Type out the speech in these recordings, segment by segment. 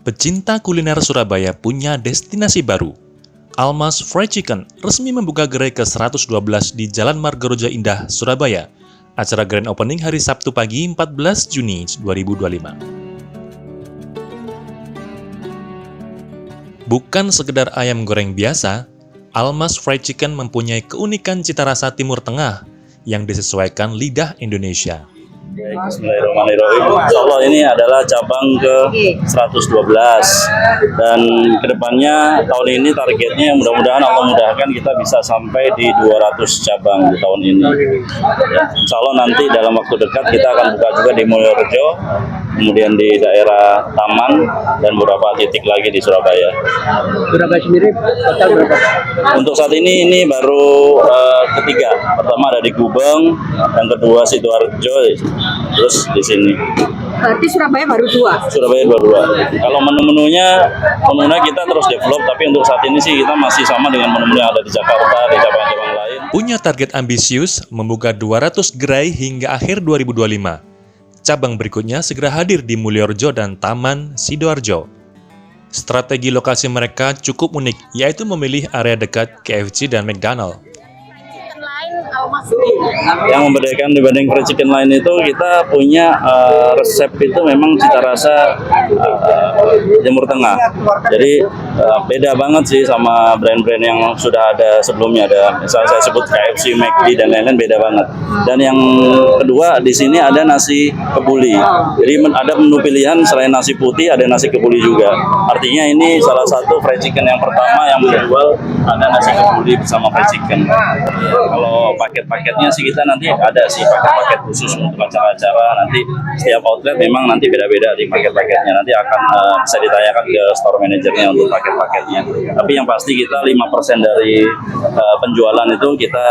Pecinta kuliner Surabaya punya destinasi baru. Almas Fried Chicken resmi membuka gerai ke-112 di Jalan Margaroja Indah, Surabaya. Acara grand opening hari Sabtu pagi 14 Juni 2025. Bukan sekedar ayam goreng biasa, Almas Fried Chicken mempunyai keunikan cita rasa Timur Tengah yang disesuaikan lidah Indonesia. Bismillahirrahmanirrahim. Insyaallah ini adalah cabang ke-112 dan kedepannya tahun ini targetnya mudah-mudahan Allah mudahkan kita bisa sampai di 200 cabang di tahun ini. Ya, Insyaallah nanti dalam waktu dekat kita akan buka juga di Mulyorejo, kemudian di daerah Taman dan beberapa titik lagi di Surabaya. Surabaya sendiri total berapa? Untuk saat ini baru ketiga. Pertama ada di Gubeng, yang kedua Sidoarjo, terus di sini. Berarti Surabaya baru 2? Surabaya baru 2. Kalau menu-menunya kita terus develop, tapi untuk saat ini sih kita masih sama dengan menu-menu yang ada di Jakarta, di cabang-cabang lain. Punya target ambisius membuka 200 gerai hingga akhir 2025. Cabang berikutnya segera hadir di Mulyorejo dan Taman Sidoarjo. Strategi lokasi mereka cukup unik, yaitu memilih area dekat KFC dan McDonald. Yang membedakan dibanding fried chicken lain itu kita punya resep itu memang cita rasa Timur Tengah. Jadi beda banget sih sama brand-brand yang sudah ada sebelumnya. Ada misalnya saya sebut KFC, McD dan lain-lain, beda banget. Dan yang kedua di sini ada nasi kebuli. Jadi ada menu pilihan selain nasi putih ada nasi kebuli juga. Artinya ini salah satu fried chicken yang pertama yang menjual ada nasi kebuli bersama fried chicken. Kalau paket-paketnya sih kita nanti ada sih paket-paket khusus untuk acara-acara. Nanti setiap outlet memang nanti beda-beda di paket-paketnya. Nanti akan bisa ditanyakan ke store manajernya untuk paket-paketnya. Tapi yang pasti kita 5% dari penjualan itu kita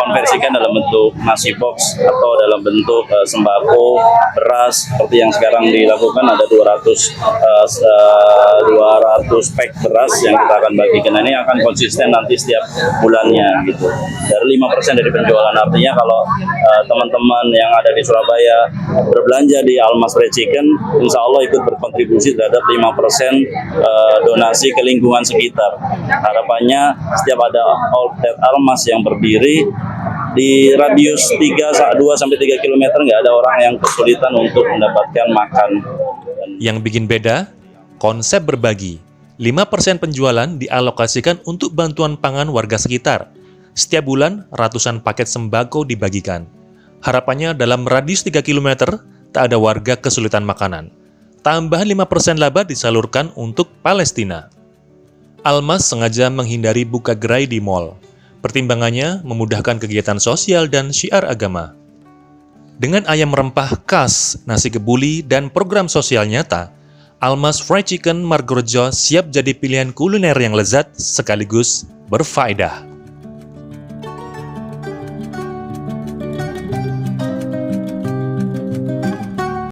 konversikan dalam bentuk nasi box atau dalam bentuk sembako, beras seperti yang sekarang dilakukan ada 200 pack beras yang kita akan bagikan. Ini akan konsisten nanti setiap bulannya gitu. Dari 5% dari penjualan, artinya kalau teman-teman yang ada di Surabaya berbelanja di Almas Fried Chicken, insya Allah ikut berkontribusi terhadap 5% donasi ke lingkungan sekitar. Harapannya setiap ada outlet Almas yang berdiri di radius 2-3 km nggak ada orang yang kesulitan untuk mendapatkan makan. Yang bikin beda, konsep berbagi. 5% penjualan dialokasikan untuk bantuan pangan warga sekitar. Setiap bulan, ratusan paket sembako dibagikan. Harapannya dalam radius 3 km, tak ada warga kesulitan makanan. Tambahan 5% laba disalurkan untuk Palestina. Almas sengaja menghindari buka gerai di mal. Pertimbangannya memudahkan kegiatan sosial dan syiar agama. Dengan ayam rempah khas, nasi kebuli, dan program sosial nyata, Almas Fried Chicken Margarojo siap jadi pilihan kuliner yang lezat sekaligus berfaedah.